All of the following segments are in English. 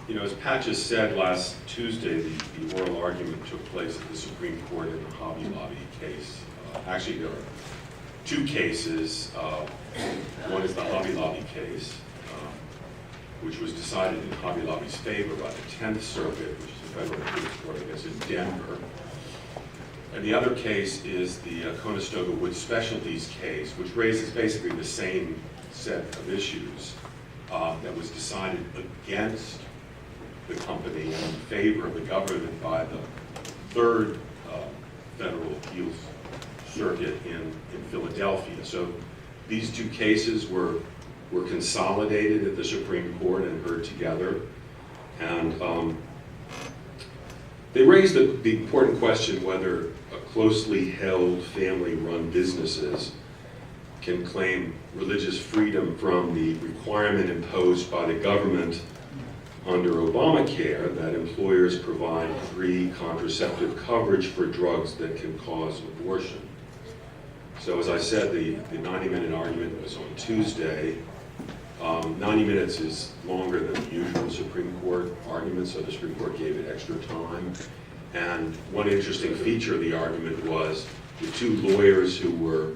You know, as Pat just said, last Tuesday, the oral argument took place at the Supreme Court in the Hobby Lobby case. Actually, there are two cases. One is the Hobby Lobby case, which was decided in Hobby Lobby's favor by the 10th Circuit, which is a federal appeals court, I guess, in Denver. And the other case is the Conestoga Wood Specialties case, which raises basically the same set of issues that was decided against the company and in favor of the government by the third federal appeals circuit in Philadelphia. So these two cases were consolidated at the Supreme Court and heard together. And they raised the important question whether closely held family-run businesses can claim religious freedom from the requirement imposed by the government under Obamacare that employers provide free contraceptive coverage for drugs that can cause abortion. So as I said, the 90-minute argument was on Tuesday. 90 minutes is longer than the usual Supreme Court argument, so the Supreme Court gave it extra time. And one interesting feature of the argument was the two lawyers who were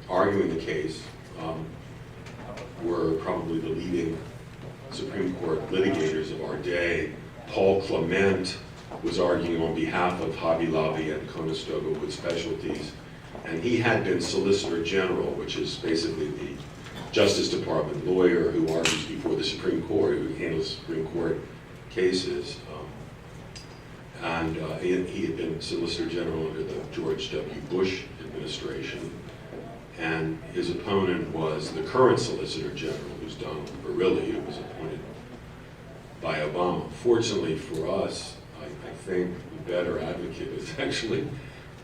arguing the case were probably the leading Supreme Court litigators of our day. Paul Clement was arguing on behalf of Hobby Lobby and Conestoga Wood Specialties, and he had been Solicitor General, which is basically the Justice Department lawyer who argues before the Supreme Court, who handles Supreme Court cases. He had been Solicitor General under the George W. Bush administration, and his opponent was the current Solicitor General, who's Donald Verrilli, who was appointed by Obama. Fortunately for us, I think the better advocate is actually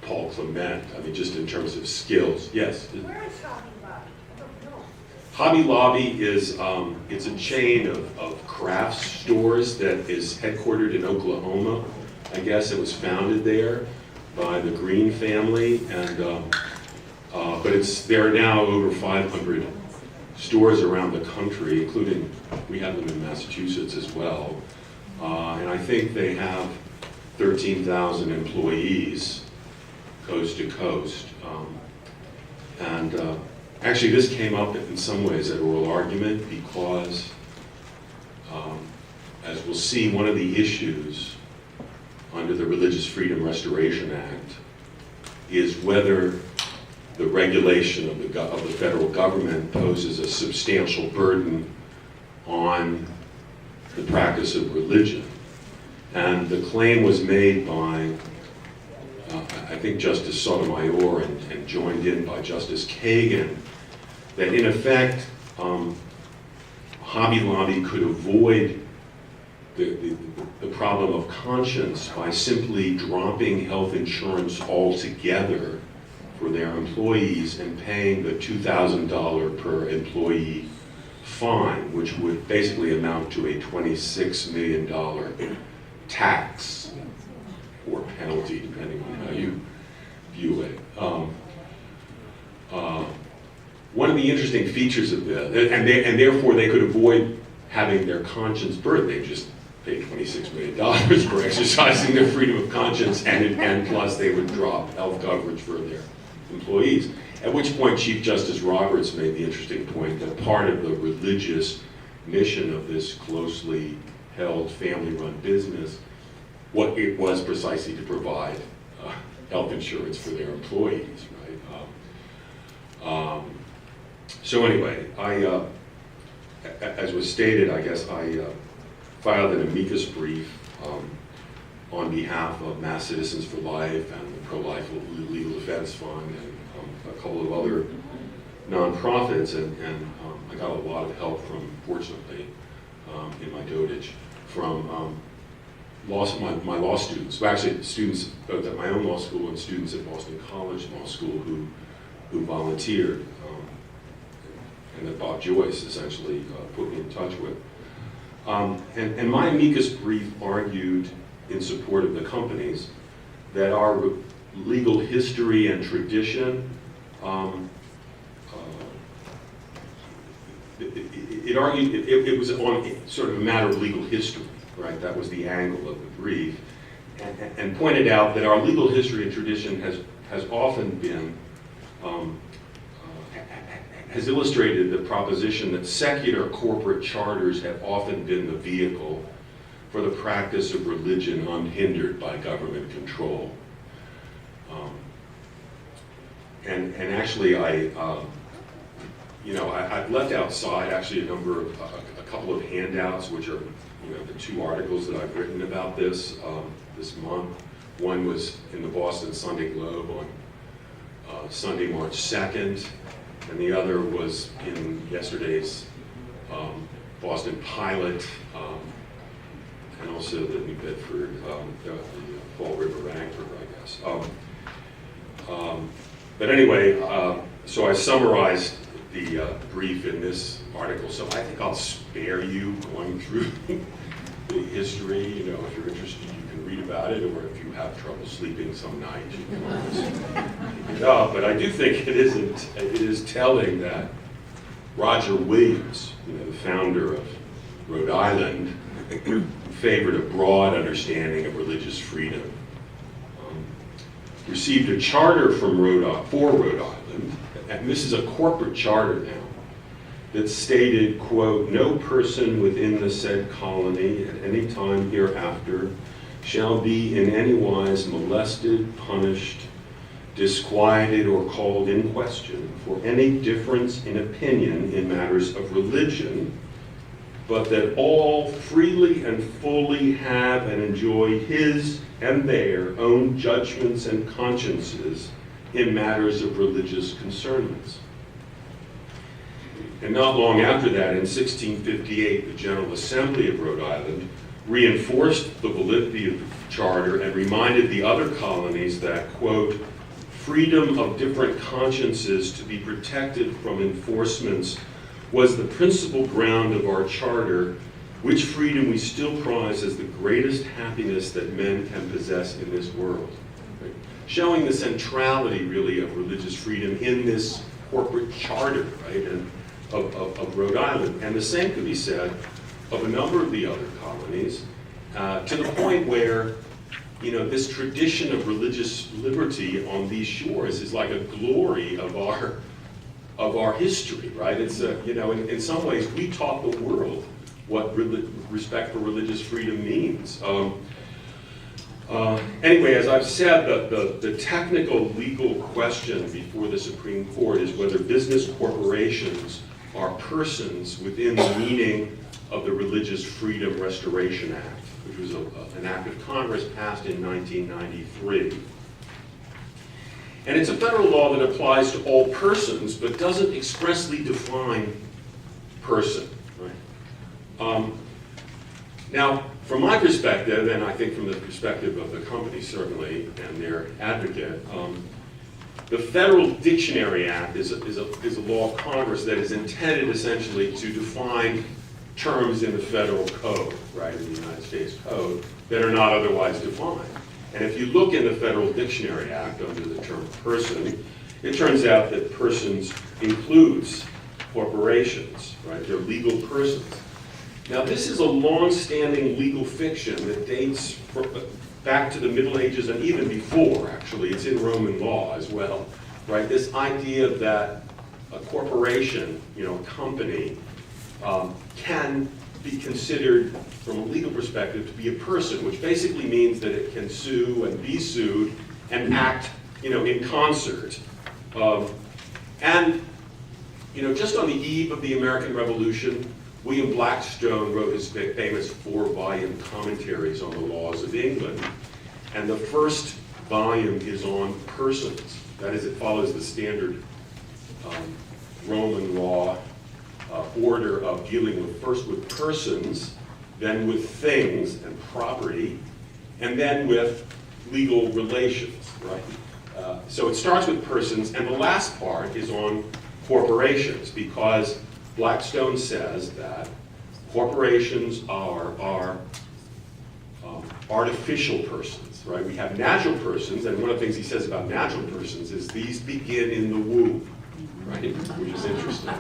Paul Clement. I mean, just in terms of skills. Yes? Where is Hobby Lobby? I don't know. Hobby Lobby is it's a chain of craft stores that is headquartered in Oklahoma. I guess it was founded there by the Green family, and but there are now over 500 stores around the country, including, we have them in Massachusetts as well. And I think they have 13,000 employees coast to coast. Actually, this came up in some ways at oral argument because, as we'll see, one of the issues under the Religious Freedom Restoration Act is whether the regulation of the federal government poses a substantial burden on the practice of religion. And the claim was made by, I think, Justice Sotomayor and joined in by Justice Kagan, that in effect, Hobby Lobby could avoid the problem of conscience by simply dropping health insurance altogether for their employees and paying the $2,000 per employee fine, which would basically amount to a $26 million tax or penalty, depending on how you view it. One of the interesting features of this, and therefore they could avoid having their conscience burdened. They just pay $26 million for exercising their freedom of conscience, and plus they would drop health coverage for their employees. At which point Chief Justice Roberts made the interesting point that part of the religious mission of this closely held family-run business, what it was precisely to provide health insurance for their employees, right? So anyway, as was stated, I guess I filed an amicus brief on behalf of Mass Citizens for Life and the Pro-Life Legal Defense Fund and a couple of other nonprofits, and I got a lot of help from, fortunately, in my dotage, from my law students, well, actually students both at my own law school and students at Boston College Law School who volunteered, and that Bob Joyce essentially put me in touch with. And my amicus brief argued in support of the companies that our legal history and tradition it argued, it was on sort of a matter of legal history, right? That was the angle of the brief, and pointed out that our legal history and tradition has often been, has illustrated the proposition that secular corporate charters have often been the vehicle for the practice of religion unhindered by government control. And actually, I've left outside actually a couple of handouts, which are, the 2 articles that I've written about this this month. One was in the Boston Sunday Globe on Sunday, March 2nd, and the other was in yesterday's Boston Pilot, and also the New Bedford, the Fall River Anchor, I guess. But anyway, so I summarized the brief in this article, so I think I'll spare you going through the history. If you're interested, you can read about it, or if you have trouble sleeping some night, you can always pick it up. But I do think it is telling that Roger Williams, the founder of Rhode Island, favored a broad understanding of religious freedom, received a charter from Rhode Island, and this is a corporate charter now, that stated, quote, "No person within the said colony at any time hereafter shall be in any wise molested, punished, disquieted, or called in question for any difference in opinion in matters of religion, but that all freely and fully have and enjoy his and their own judgments and consciences in matters of religious concernments." And not long after that, in 1658, the General Assembly of Rhode Island reinforced the validity of the charter and reminded the other colonies that, quote, "freedom of different consciences to be protected from enforcements was the principal ground of our charter, which freedom we still prize as the greatest happiness that men can possess in this world." Right? Showing the centrality, really, of religious freedom in this corporate charter, right, and of Rhode Island. And the same could be said of a number of the other colonies, to the point where, this tradition of religious liberty on these shores is like a glory of our history, right? It's in some ways we taught the world what respect for religious freedom means. Anyway, as I've said, the technical legal question before the Supreme Court is whether business corporations are persons within the meaning of the Religious Freedom Restoration Act, which was an act of Congress passed in 1993. And it's a federal law that applies to all persons, but doesn't expressly define person. Right? Now, from my perspective, and I think from the perspective of the company certainly, and their advocate, the Federal Dictionary Act is a law of Congress that is intended essentially to define terms in the federal code, right, in the United States Code, that are not otherwise defined. And if you look in the Federal Dictionary Act under the term person, it turns out that persons includes corporations, right? They're legal persons. Now, this is a long-standing legal fiction that dates back to the Middle Ages and even before, actually. It's in Roman law as well, right? This idea that a corporation, a company, can be considered, from a legal perspective, to be a person, which basically means that it can sue and be sued and act, in concert. And, just on the eve of the American Revolution, William Blackstone wrote his famous 4-volume commentaries on the laws of England, and the first volume is on persons. That is, it follows the standard Roman law order of dealing first with persons, then with things and property, and then with legal relations, right? So it starts with persons, and the last part is on corporations, because Blackstone says that corporations are artificial persons, right? We have natural persons, and one of the things he says about natural persons is these begin in the womb, right? Which is interesting.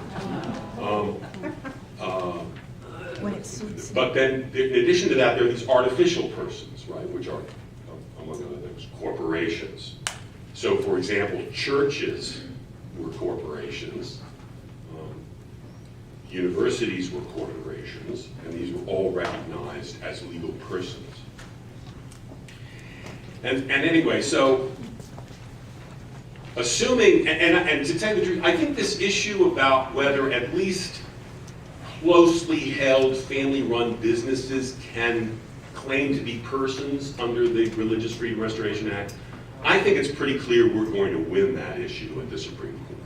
when it suits. But then, in addition to that, there are these artificial persons, right, which are, among other things, corporations. So, for example, churches were corporations, universities were corporations, and these were all recognized as legal persons. And anyway, so assuming, and to tell you the truth, I think this issue about whether at least closely held family-run businesses can claim to be persons under the Religious Freedom Restoration Act, I think it's pretty clear we're going to win that issue at the Supreme Court,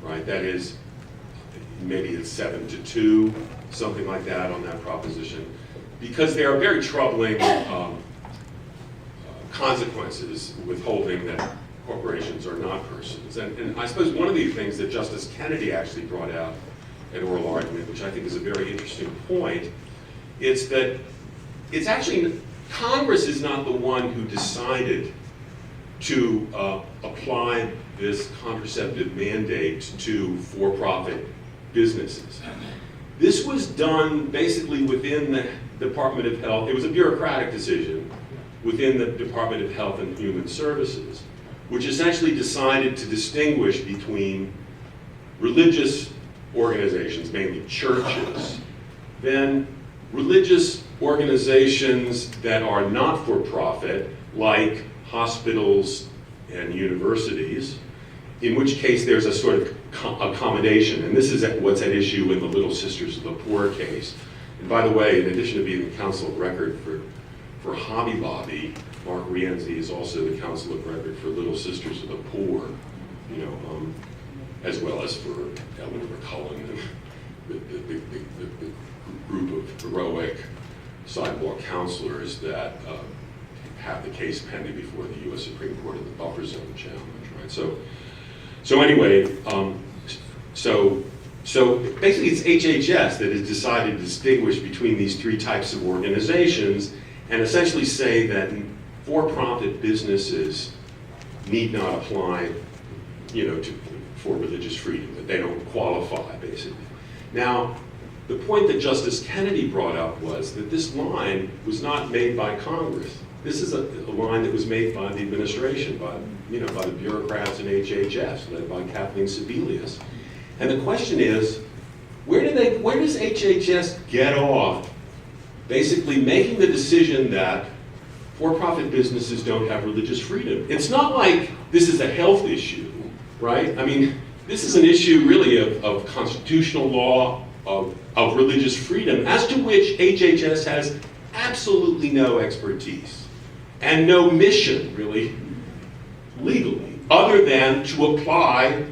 right? That is, maybe it's 7-2, something like that on that proposition, because there are very troubling consequences with holding that corporations are not persons. And I suppose one of the things that Justice Kennedy actually brought out at oral argument, which I think is a very interesting point, is that it's actually, Congress is not the one who decided to apply this contraceptive mandate to for-profit businesses. This was done basically within the Department of Health. It was a bureaucratic decision within the Department of Health and Human Services, which essentially decided to distinguish between religious organizations, mainly churches, then religious organizations that are not for profit, like hospitals and universities, in which case there's a sort of accommodation. And this is what's at issue in the Little Sisters of the Poor case. And by the way, in addition to being the counsel of record for Hobby Lobby, Mark Rienzi is also the counsel of record for Little Sisters of the Poor, as well as for Eleanor McCullen and the group of heroic sidewalk counselors that have the case pending before the U.S. Supreme Court in the buffer zone challenge, right? So anyway, so basically it's HHS that has decided to distinguish between these three types of organizations and essentially say that for-profit businesses need not apply, for religious freedom, that they don't qualify, basically. Now, the point that Justice Kennedy brought up was that this line was not made by Congress. This is a line that was made by the administration, by the bureaucrats in HHS, led by Kathleen Sebelius. And the question is, where does HHS get off basically making the decision that for-profit businesses don't have religious freedom? It's not like this is a health issue, right? I mean, this is an issue really of constitutional law, of religious freedom, as to which HHS has absolutely no expertise and no mission, really, legally, other than to apply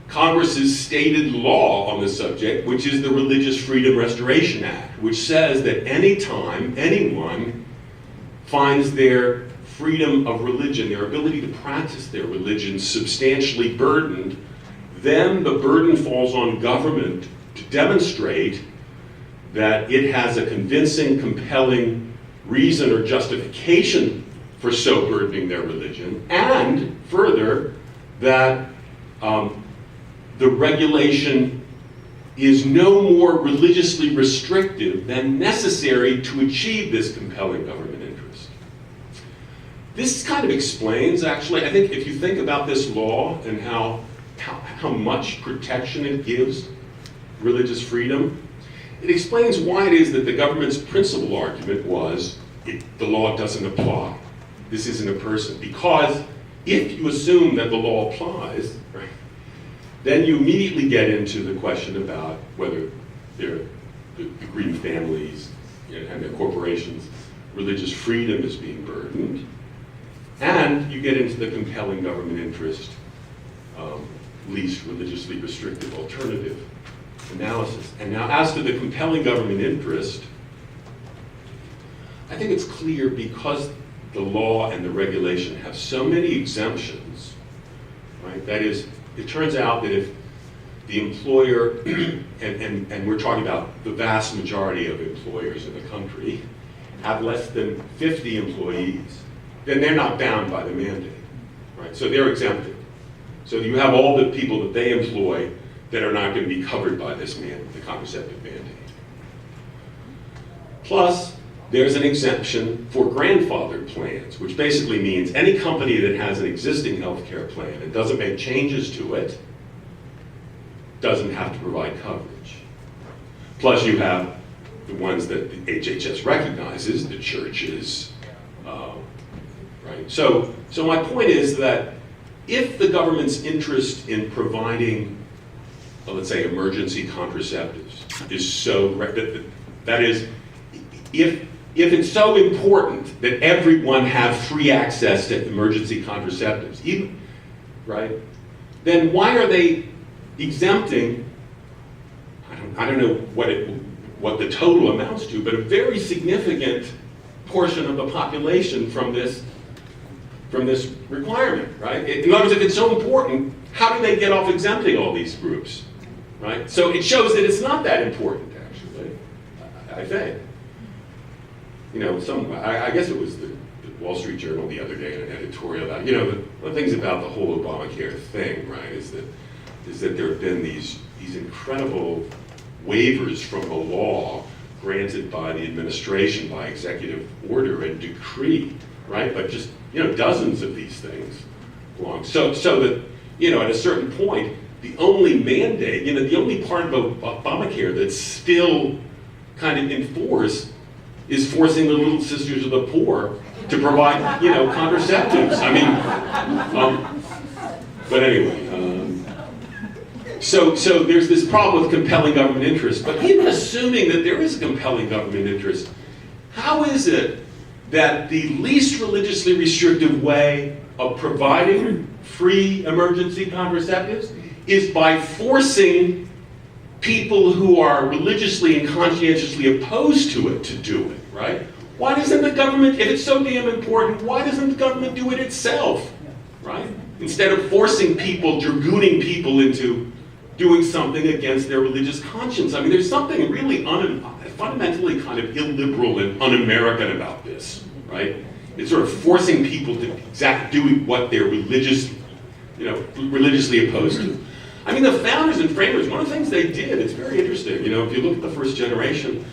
Congress's stated law on the subject, which is the Religious Freedom Restoration Act, which says that anytime anyone finds their freedom of religion, their ability to practice their religion substantially burdened, then the burden falls on government to demonstrate that it has a convincing, compelling reason or justification for so burdening their religion, and further, that the regulation is no more religiously restrictive than necessary to achieve this compelling government interest. This kind of explains, actually, I think if you think about this law and how much protection it gives religious freedom, it explains why it is that the government's principal argument was the law doesn't apply. This isn't a person. Because if you assume that the law applies, right, then you immediately get into the question about whether the Green families and the corporations' religious freedom is being burdened, and you get into the compelling government interest, least religiously restrictive alternative analysis. And now, as to the compelling government interest, I think it's clear because the law and the regulation have so many exemptions, right? That is, it turns out that if the employer, and we're talking about the vast majority of employers in the country, have less than 50 employees, then they're not bound by the mandate, right? So they're exempted. So you have all the people that they employ that are not going to be covered by this mandate, the contraceptive mandate. Plus, there's an exemption for grandfathered plans, which basically means any company that has an existing healthcare plan and doesn't make changes to it doesn't have to provide coverage. Plus, you have the ones that the HHS recognizes, the churches, right? So my point is that if the government's interest in providing, let's say, emergency contraceptives is so, that is, if it's so important that everyone have free access to emergency contraceptives, even, right, then why are they exempting, I don't know what the total amounts to, but a very significant portion of the population from this requirement, right? In other words, if it's so important, how do they get off exempting all these groups, right? So it shows that it's not that important, actually, I think. You know, I guess it was the Wall Street Journal the other day in an editorial about, you know, one of the things about the whole Obamacare thing, right, is that there have been these incredible waivers from the law granted by the administration by executive order and decree, right? But just, you know, dozens of these things belong. So that, you know, at a certain point, the only mandate, you know, the only part of Obamacare that's still kind of in force is forcing the Little Sisters of the Poor to provide, you know, contraceptives. I mean, but anyway, so there's this problem with compelling government interest. But even assuming that there is a compelling government interest, how is it that the least religiously restrictive way of providing free emergency contraceptives is by forcing people who are religiously and conscientiously opposed to it to do it, right? Why doesn't the government, if it's so damn important, why doesn't the government do it itself, right? Instead of forcing people, dragooning people into doing something against their religious conscience. I mean, there's something really fundamentally kind of illiberal and un-American about this, right? It's sort of forcing people to do what they're religiously opposed to. I mean, the founders and framers, one of the things they did, it's very interesting, you know, if you look at the first generation,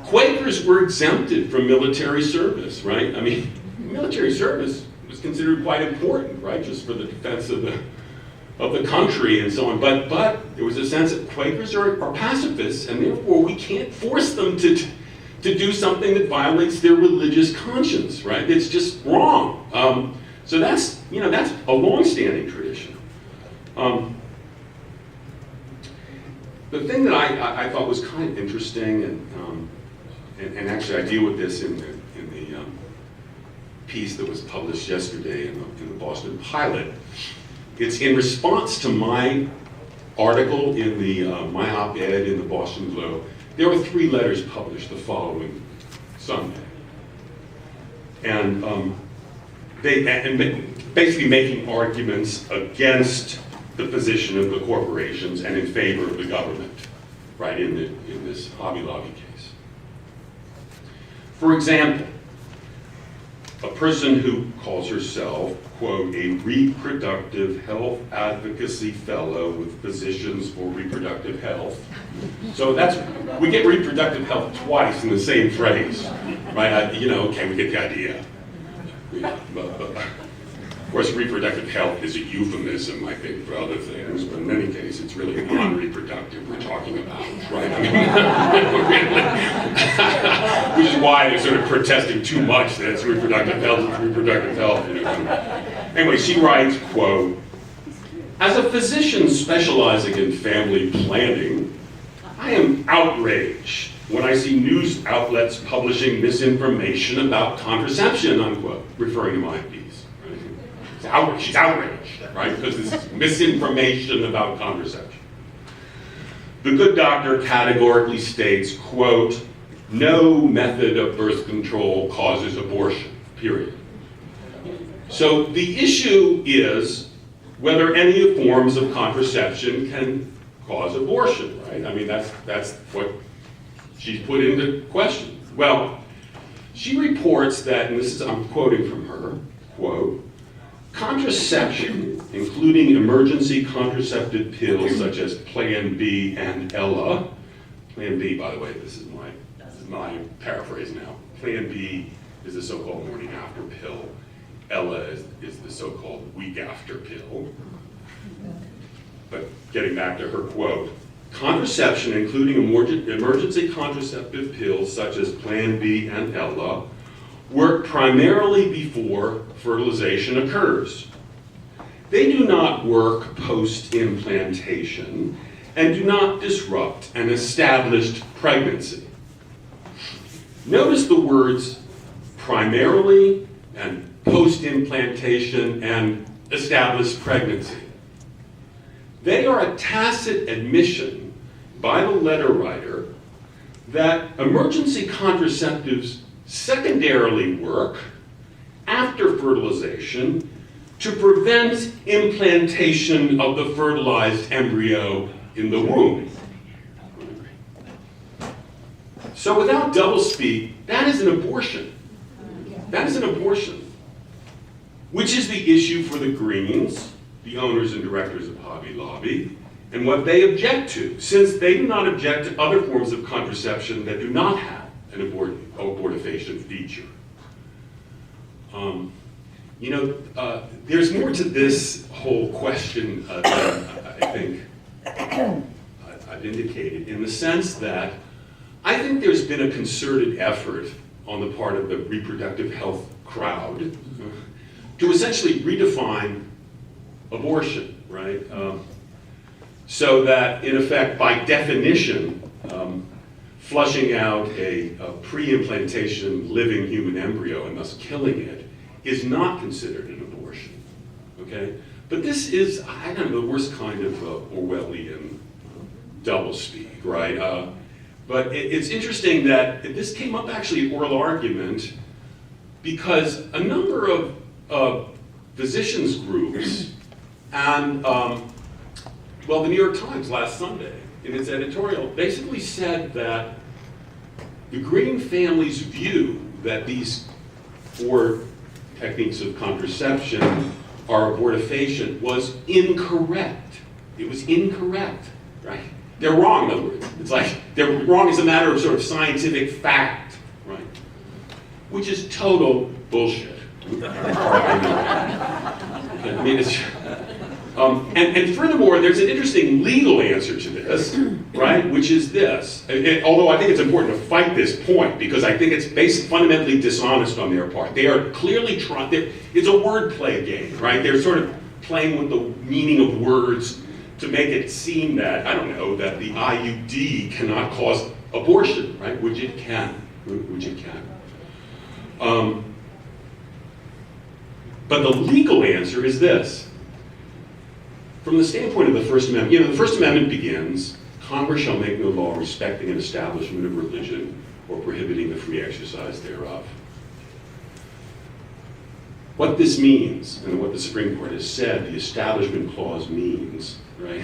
Quakers were exempted from military service, right? I mean, military service was considered quite important, right? Just for the defense of the country and so on. But there was a sense that Quakers are pacifists, and therefore we can't force them to do something that violates their religious conscience, right? It's just wrong. So that's, you know, that's a long-standing tradition. The thing that I thought was kind of interesting, and actually I deal with this in the piece that was published yesterday in the Boston Pilot. It's in response to my article in my op-ed in the Boston Globe. There were 3 letters published the following Sunday, and basically making arguments against the position of the corporations and in favor of the government, right, in this Hobby Lobby case. For example, a person who calls herself, quote, a reproductive health advocacy fellow with Physicians for Reproductive Health. So we get reproductive health twice in the same phrase, right? You know, okay, we get the idea. But of course, reproductive health is a euphemism, I think, for other things, but in any case, it's really non-reproductive we're talking about, right? I mean, which is why they're sort of protesting too much that it's reproductive health, you know. Anyway, she writes, quote, as a physician specializing in family planning, I am outraged when I see news outlets publishing misinformation about contraception, unquote, referring to my piece. She's outraged, right? Because this is misinformation about contraception. The good doctor categorically states, quote, no method of birth control causes abortion, period. So the issue is whether any forms of contraception can cause abortion, right? I mean, that's what she's put into question. Well, she reports that, and this is, I'm quoting from her, quote, contraception, including emergency contraceptive pills such as Plan B and Ella. Plan B, by the way, this is my paraphrase now. Plan B is the so-called morning after pill. Ella is the so-called week after pill. But getting back to her quote, contraception, including emergency contraceptive pills such as Plan B and Ella, work primarily before fertilization occurs. They do not work post-implantation and do not disrupt an established pregnancy. Notice the words primarily and post-implantation and established pregnancy. They are a tacit admission by the letter writer that emergency contraceptives secondarily work after fertilization to prevent implantation of the fertilized embryo in the womb. So without doublespeak, that is an abortion. That is an abortion, which is the issue for the Greens, the owners and directors of Hobby Lobby, and what they object to, since they do not object to other forms of contraception that do not have an abortifacient feature. There's more to this whole question than I think I've indicated, in the sense that I think there's been a concerted effort on the part of the reproductive health crowd to essentially redefine abortion, right? So that, in effect, by definition, flushing out a pre-implantation living human embryo and thus killing it is not considered an abortion, okay? But this is, I don't know, the worst kind of Orwellian doublespeak, right? But it's interesting that this came up actually at oral argument because a number of physicians groups and, the New York Times last Sunday in its editorial basically said that the Green family's view that these 4 techniques of contraception are abortifacient was incorrect. It was incorrect, right? They're wrong, in other words. It's like they're wrong as a matter of sort of scientific fact, right? Which is total bullshit. I mean, it's, and furthermore, there's an interesting legal answer to this, right? Which is this. Although I think it's important to fight this point because I think it's fundamentally dishonest on their part. They are clearly trying. It's a wordplay game, right? They're sort of playing with the meaning of words to make it seem that, I don't know, that the IUD cannot cause abortion, right? Which it can, but the legal answer is this. From the standpoint of the First Amendment, the First Amendment begins, Congress shall make no law respecting an establishment of religion or prohibiting the free exercise thereof. What this means, and what the Supreme Court has said, the Establishment Clause means, right?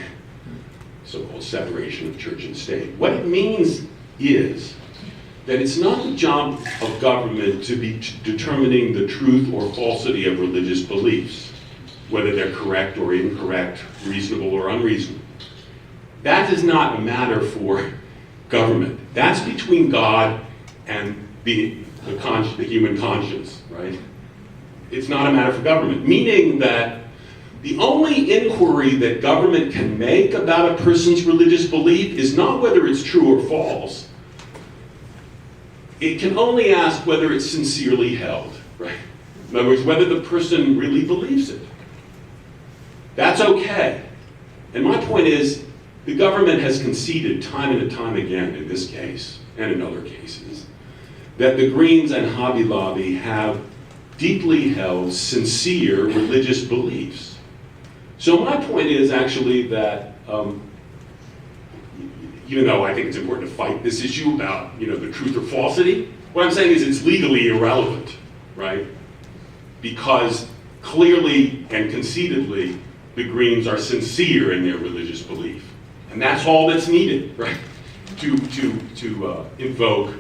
So-called separation of church and state. What it means is that it's not the job of government to be determining the truth or falsity of religious beliefs, whether they're correct or incorrect, reasonable or unreasonable. That is not a matter for government. That's between God and the human conscience, right? It's not a matter for government, meaning that the only inquiry that government can make about a person's religious belief is not whether it's true or false. It can only ask whether it's sincerely held, right? In other words, whether the person really believes it. That's okay. And my point is, the government has conceded time and time again in this case, and in other cases, that the Greens and Hobby Lobby have deeply held, sincere religious beliefs. So my point is actually that, even though I think it's important to fight this issue about, the truth or falsity, what I'm saying is it's legally irrelevant, right? Because clearly and conceitedly, the Greens are sincere in their religious belief. And that's all that's needed, right? To invoke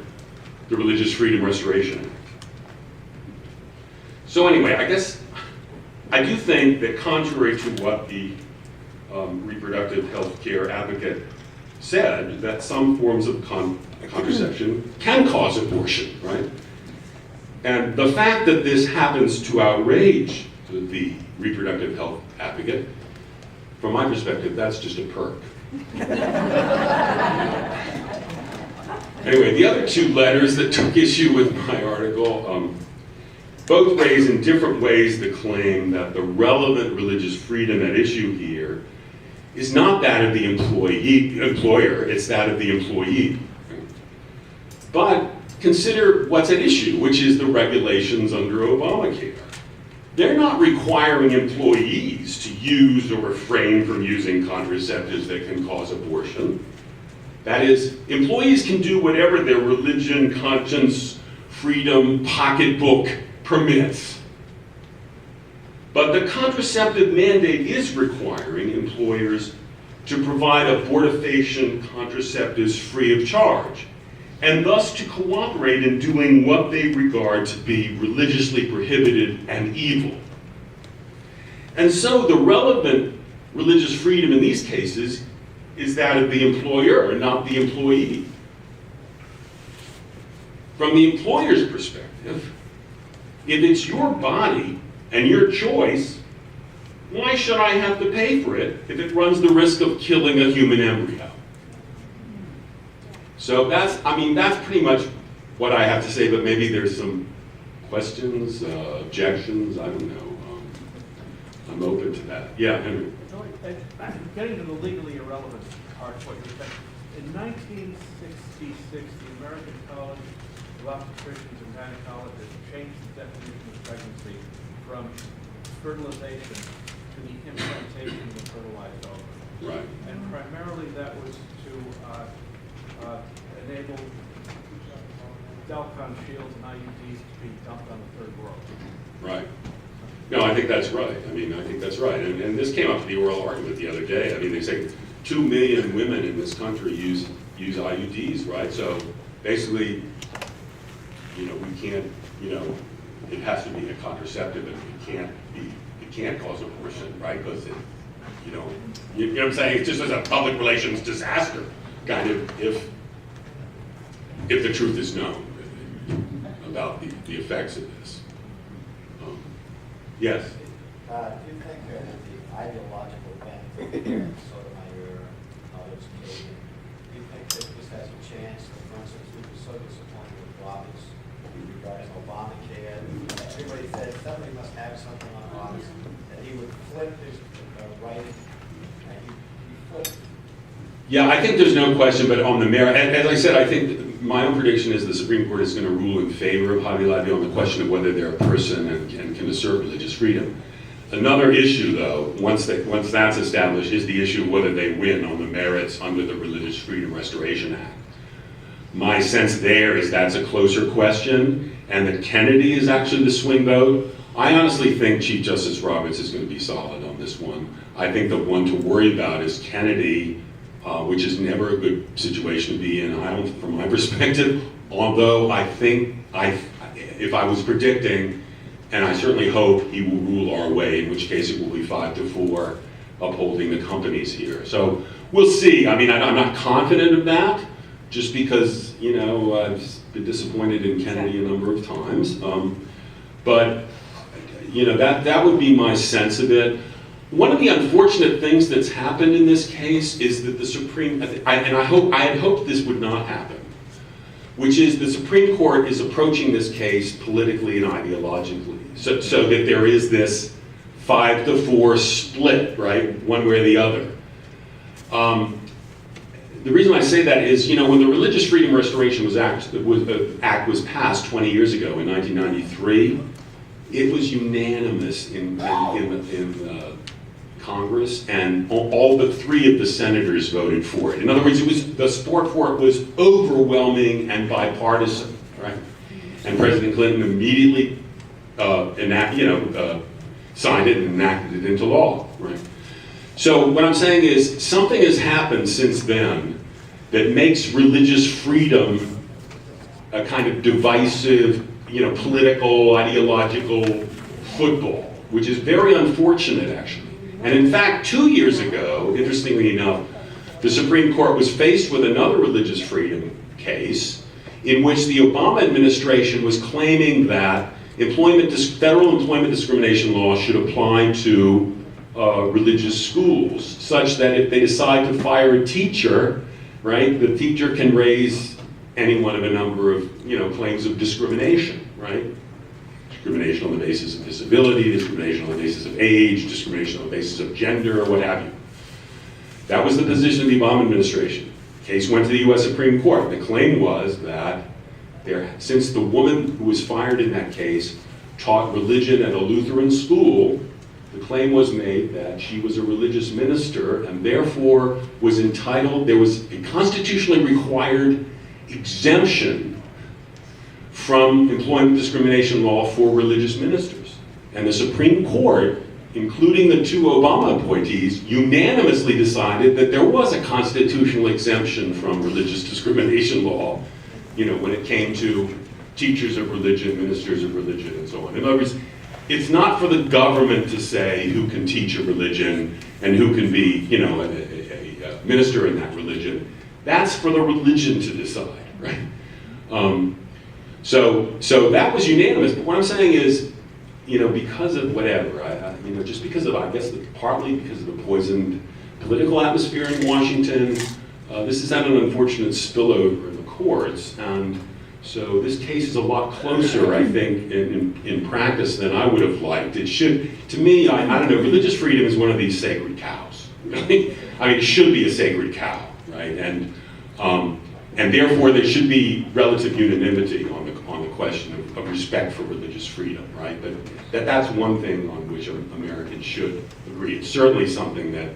the Religious Freedom Restoration Act. So anyway, I guess I do think that contrary to what the reproductive health care advocate said, that some forms of contraception can cause abortion, right? And the fact that this happens to outrage the reproductive health advocate, from my perspective, that's just a perk. Anyway, the other two letters that took issue with my article both raise in different ways the claim that the relevant religious freedom at issue here is not that of the employer, it's that of the employee. But consider what's at issue, which is the regulations under Obamacare. They're not requiring employees to use or refrain from using contraceptives that can cause abortion. That is, employees can do whatever their religion, conscience, freedom, pocketbook permits. But the contraceptive mandate is requiring employers to provide abortifacient contraceptives free of charge, and thus to cooperate in doing what they regard to be religiously prohibited and evil. And so the relevant religious freedom in these cases is that of the employer, not the employee. From the employer's perspective, if it's your body and your choice, why should I have to pay for it if it runs the risk of killing a human embryo? So that's pretty much what I have to say, but maybe there's some questions, objections, I don't know. I'm open to that. Yeah, Henry. Getting to the legally irrelevant part of what you're saying. In 1966, the American College of Obstetricians and Gynecologists changed the definition of pregnancy from fertilization to the implantation of the fertilized ovum. Right. And primarily that was to enable Delcon shields and IUDs to be dumped on the third world. Right. No, I think that's right. I think that's right. And this came up in the oral argument the other day. They say 2 million women in this country use IUDs, right? So basically, we can't, it has to be a contraceptive, and it can't cause abortion, right? Because you know what I'm saying? It's just as a public relations disaster, kind of, if the truth is known about the effects of this. Yes? Do you think that the ideological bent of Sotomayor, others, Kagan, do you think that this has a chance, for instance, we were so disappointed with Roberts regarding Obamacare? Everybody said somebody must have something on Roberts, that he would flip his writing, and he flipped. Yeah, I think there's no question, but on the merit, as I said, I think my own prediction is the Supreme Court is going to rule in favor of Hobby Lobby on the question of whether they're a person and can assert religious freedom. Another issue, though, once that's established, is the issue of whether they win on the merits under the Religious Freedom Restoration Act. My sense there is that's a closer question, and that Kennedy is actually the swing vote. I honestly think Chief Justice Roberts is going to be solid on this one. I think the one to worry about is Kennedy, which is never a good situation to be in, from my perspective, although I think if I was predicting, and I certainly hope he will rule our way, in which case it will be 5-4 upholding the companies here. So we'll see. I'm not confident of that, just because, I've been disappointed in Kennedy a number of times. But, that would be my sense of it. One of the unfortunate things that's happened in this case is that the Supreme, I had hoped this would not happen, which is the Supreme Court is approaching this case politically and ideologically, so that there is this 5-4 split, right, one way or the other. The reason I say that is, when the Religious Freedom Restoration Act was passed 20 years ago in 1993, it was unanimous in Congress, and all but 3 of the senators voted for it. In other words, the support for it was overwhelming and bipartisan, right? And President Clinton immediately signed it and enacted it into law, right? So what I'm saying is something has happened since then that makes religious freedom a kind of divisive, political, ideological football, which is very unfortunate, actually. And in fact, 2 years ago, interestingly enough, the Supreme Court was faced with another religious freedom case in which the Obama administration was claiming that federal employment discrimination law should apply to religious schools, such that if they decide to fire a teacher, right, the teacher can raise any one of a number of, claims of discrimination, right? Discrimination on the basis of disability, discrimination on the basis of age, discrimination on the basis of gender, or what have you. That was the position of the Obama administration. The case went to the US Supreme Court. The claim was that since the woman who was fired in that case taught religion at a Lutheran school, the claim was made that she was a religious minister and therefore was entitled, there was a constitutionally required exemption from employment discrimination law for religious ministers. And the Supreme Court, including the two Obama appointees, unanimously decided that there was a constitutional exemption from religious discrimination law, when it came to teachers of religion, ministers of religion, and so on. In other words, it's not for the government to say who can teach a religion and who can be, a minister in that religion. That's for the religion to decide, right? So that was unanimous. But what I'm saying is, because of whatever, just because of, I guess, partly because of the poisoned political atmosphere in Washington, this has had an unfortunate spillover in the courts, and so this case is a lot closer, I think, in practice than I would have liked. It should, to me, I don't know, religious freedom is one of these sacred cows. Right? I mean, it should be a sacred cow, right? And therefore there should be relative unanimity on the question of respect for religious freedom, right? But that's one thing on which Americans should agree. It's certainly something that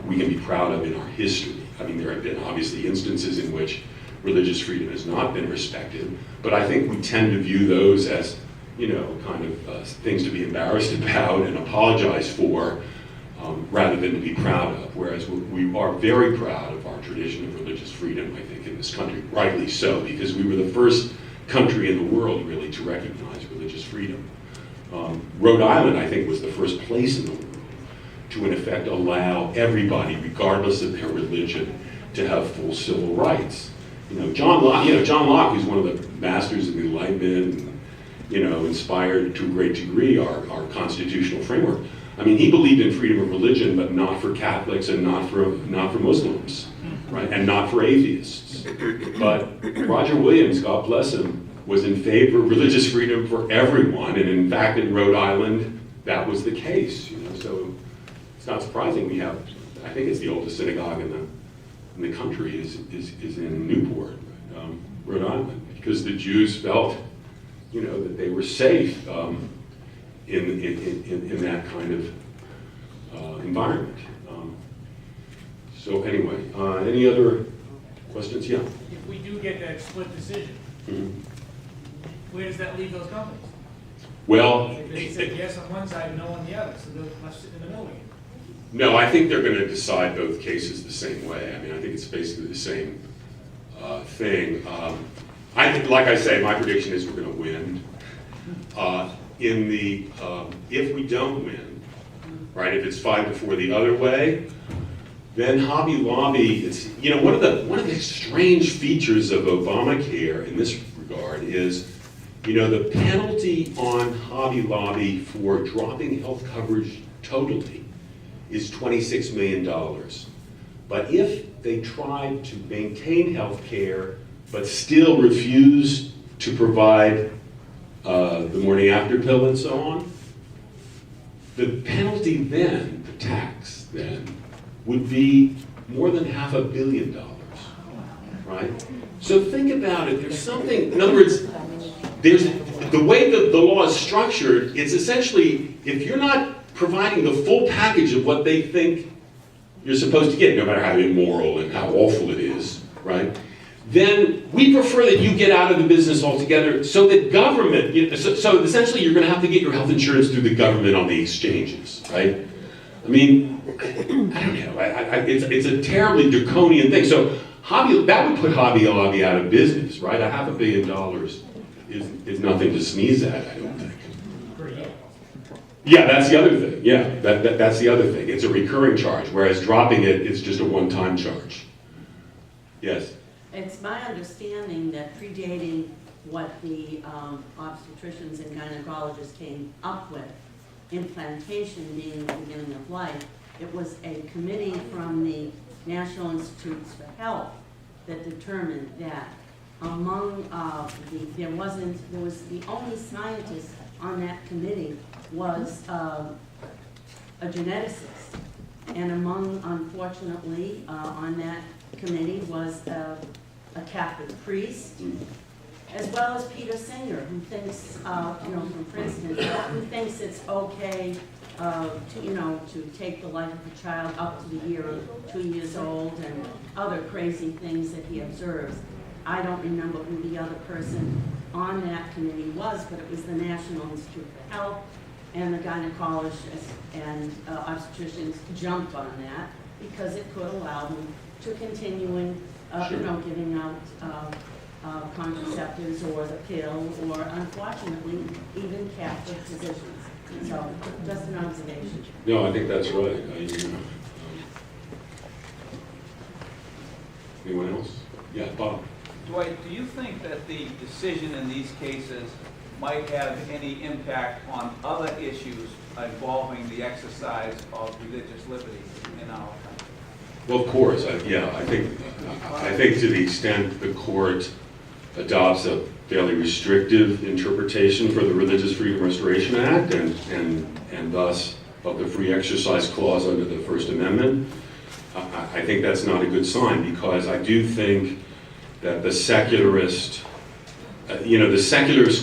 we can be proud of in our history. I mean, there have been obviously instances in which religious freedom has not been respected, but I think we tend to view those as, things to be embarrassed about and apologize for, rather than to be proud of. Whereas we are very proud of our tradition of religious freedom, I think, in this country, rightly so, because we were the first country in the world, really, to recognize religious freedom. Rhode Island, I think, was the first place in the world to, in effect, allow everybody, regardless of their religion, to have full civil rights. John Locke, who's one of the masters of the Enlightenment, inspired to a great degree our constitutional framework. I mean, he believed in freedom of religion, but not for Catholics and not for Muslims, right? And not for atheists. But Roger Williams, God bless him, was in favor of religious freedom for everyone, and in fact, in Rhode Island, that was the case. So it's not surprising we have. I think it's the oldest synagogue in the country is in Newport, Rhode Island, because the Jews felt, that they were safe in that kind of environment. So anyway, any other questions? Yeah. If we do get that split decision, where does that leave those companies? Well, If they said yes on one side and no on the other, so they're left sitting in the middle again. no, I think they're going to decide both cases the same way. I mean, I think it's basically the same thing. I think, like I say, my prediction is we're going to win. If we don't win, right? If it's 5-4 the other way, then Hobby Lobby. It's one of the strange features of Obamacare in this regard is, the penalty on Hobby Lobby for dropping health coverage totally is $26 million. But if they tried to maintain health care but still refuse to provide the morning after pill and so on, the penalty then, the tax then, would be more than $500 million, right? So think about it, there's something, in other words, there's the way that the law is structured, it's essentially, if you're not providing the full package of what they think you're supposed to get, no matter how immoral and how awful it is, right? Then we prefer that you get out of the business altogether so that government, so essentially you're going to have to get your health insurance through the government on the exchanges, right? I mean, I don't know, it's a terribly draconian thing. So that would put Hobby Lobby out of business, right? $500 million is nothing to sneeze at, I don't think. Yeah, that's the other thing. Yeah, that's the other thing. It's a recurring charge, whereas dropping it is just a one-time charge. Yes? It's my understanding that predating what the obstetricians and gynecologists came up with, implantation being the beginning of life, it was a committee from the National Institutes for Health that determined that among there was the only scientist on that committee was a geneticist. And among, unfortunately, on that committee was a Catholic priest, as well as Peter Singer, who thinks, from Princeton, who thinks it's okay to take the life of a child up to the year of 2 years old and other crazy things that he observes. I don't remember who the other person on that committee was, but it was the National Institute for Health, and the gynecologists and obstetricians jumped on that because it could allow them to continuing, giving out contraceptives or the pill, or unfortunately, even Catholic physicians. So, just an observation. No, I think that's right. Anyone else? Yeah, Bob. Dwight, do you think that the decision in these cases might have any impact on other issues involving the exercise of religious liberty in our country? Well, of course, I think to the extent the court adopts a fairly restrictive interpretation for the Religious Freedom Restoration Act and thus of the free exercise clause under the First Amendment, I think that's not a good sign, because I do think that the secularist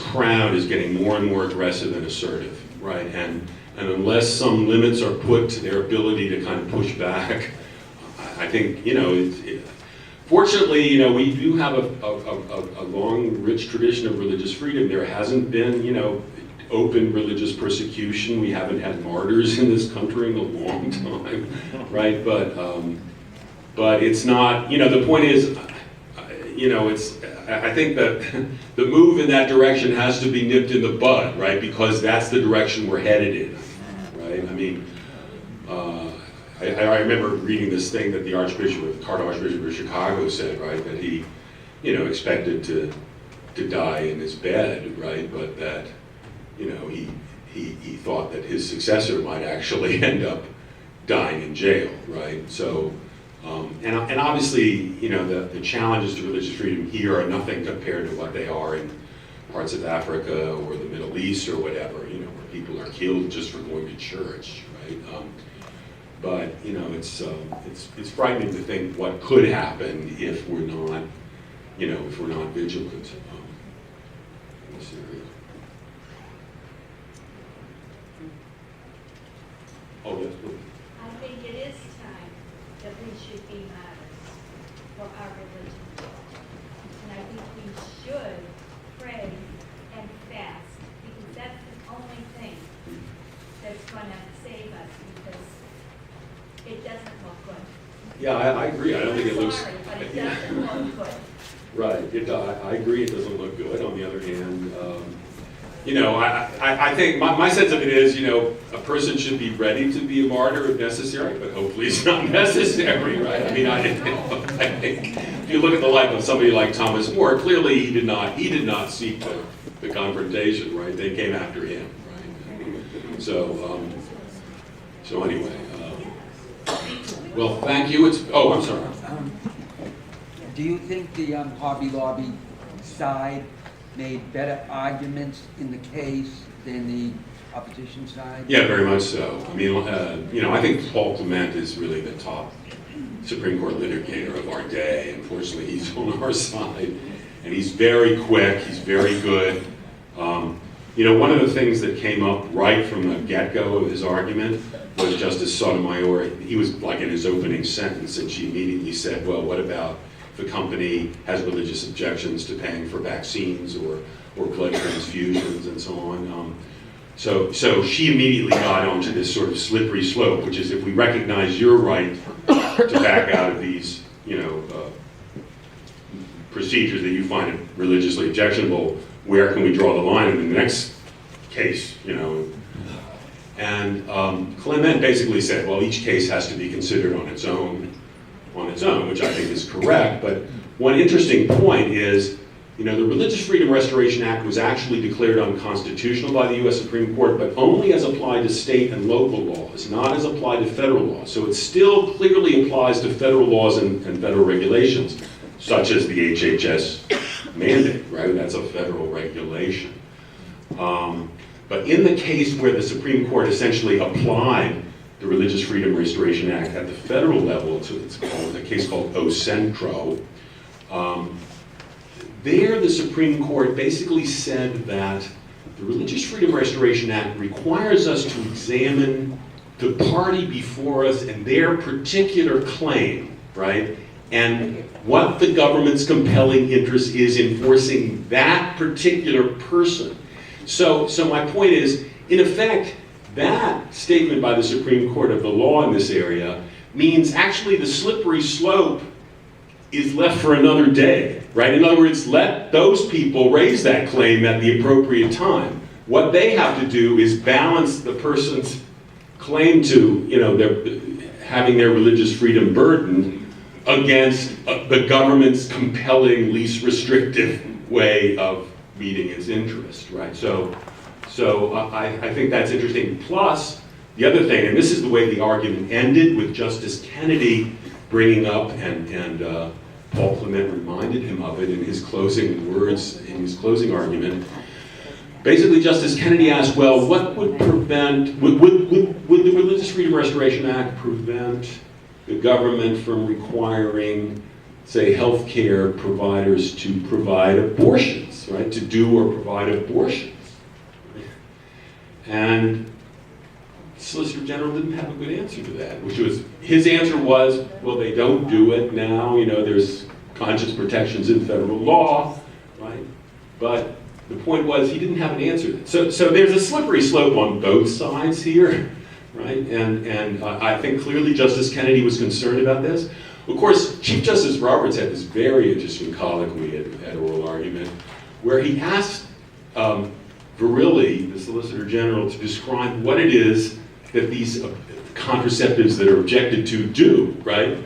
crowd is getting more and more aggressive and assertive, right? And unless some limits are put to their ability to kind of push back, I think, fortunately, we do have a long, rich tradition of religious freedom. There hasn't been, open religious persecution. We haven't had martyrs in this country in a long time, right? But it's not, the point is, I think that the move in that direction has to be nipped in the bud, right? Because that's the direction we're headed in, right? I mean, I remember reading this thing that the Cardinal Archbishop of Chicago said, right? That he, expected to die in his bed, right? But that, he thought that his successor might actually end up dying in jail, right? So, and obviously, the challenges to religious freedom here are nothing compared to what they are in parts of Africa or the Middle East or whatever, where people are killed just for going to church, right? But it's frightening to think what could happen if we're not, vigilant in this area. Oh, yes, please. I think it is time that we should be modest for our religion. And I think we should pray and fast, because that's the only thing that's going to save us, because it doesn't look good. Yeah, I agree. I don't think it looks. Sorry, but it doesn't look good. Right. I agree. It doesn't look good. On the other hand, I think my sense of it is, a person should be ready to be a martyr if necessary, but hopefully it's not necessary, right? I mean, I think if you look at the life of somebody like Thomas More, clearly he did not seek the confrontation, right? They came after him, right? So anyway, well, thank you. I'm sorry. Do you think the Hobby Lobby side made better arguments in the case than the opposition side? Yeah, very much so. I mean, I think Paul Clement is really the top Supreme Court litigator of our day. Unfortunately, he's on our side, and he's very quick. He's very good. One of the things that came up right from the get-go of his argument was Justice Sotomayor. He was like in his opening sentence, and she immediately said, "Well, what about if a company has religious objections to paying for vaccines or blood transfusions and so on?" So she immediately got onto this sort of slippery slope, which is if we recognize your right to back out of these, procedures that you find religiously objectionable, where can we draw the line in the next case, And Clement basically said, well, each case has to be considered on its own, which I think is correct. But one interesting point is, you know, the Religious Freedom Restoration Act was actually declared unconstitutional by the U.S. Supreme Court, but only as applied to state and local laws, not as applied to federal laws. So it still clearly applies to federal laws and federal regulations, such as the HHS mandate, right? That's a federal regulation. But in the case where the Supreme Court essentially applied the Religious Freedom Restoration Act at the federal level, it's called a case called O Centro. There, the Supreme Court basically said that the Religious Freedom Restoration Act requires us to examine the party before us and their particular claim, right? And what the government's compelling interest is in forcing that particular person. So my point is, in effect, that statement by the Supreme Court of the law in this area means actually the slippery slope is left for another day, right? In other words, let those people raise that claim at the appropriate time. What they have to do is balance the person's claim to, you know, having their religious freedom burdened against the government's compelling, least restrictive way of meeting its interest, right? So I think that's interesting. Plus, the other thing, and this is the way the argument ended, with Justice Kennedy bringing up, and Paul Clement reminded him of it in his closing words, in his closing argument. Basically, Justice Kennedy asked, well, what would prevent, would the Religious Freedom Restoration Act prevent the government from requiring, say, healthcare providers to provide abortions, right? To do or provide abortions. And the Solicitor General didn't have a good answer to that, which was, his answer was, well, they don't do it now, you know, there's conscience protections in federal law, right? But the point was, he didn't have an answer to that. So there's a slippery slope on both sides here, right? And I think clearly Justice Kennedy was concerned about this. Of course, Chief Justice Roberts had this very interesting colloquy at oral argument, where he asked Verrilli, the Solicitor General, to describe what it is that these contraceptives that are objected to do, right?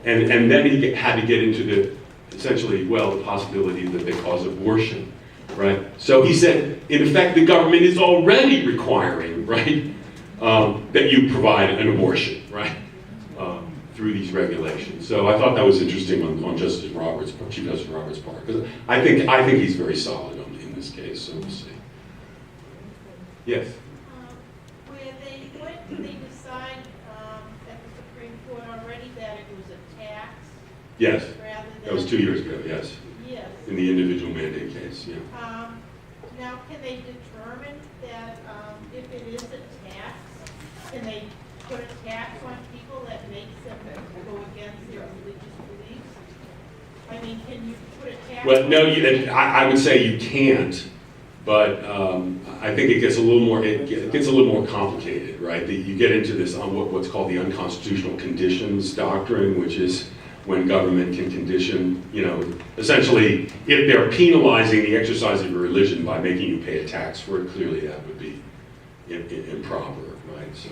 And then he had to get into the, essentially, well, the possibility that they cause abortion, right? So he said, in effect, the government is already requiring, right, that you provide an abortion, right, through these regulations. So I thought that was interesting on Justice Roberts, Chief Justice Roberts' part, because I think he's very solid in this case. So we'll see. Yes. Did they decide at the Supreme Court already that it was a tax? Yes. Rather than, That was 2 years ago, yes. Yes. In the individual mandate case, yeah. Now, can they determine that if it is a tax, can they put a tax on people that makes them go against their religious beliefs? I mean, can you put a tax? Well, no, I would say you can't. But I think it gets a little more. It gets a little more complicated, right? You get into this on what's called the unconstitutional conditions doctrine, which is when government can condition, you know, essentially, if they're penalizing the exercise of your religion by making you pay a tax for it, clearly that would be improper, right? So.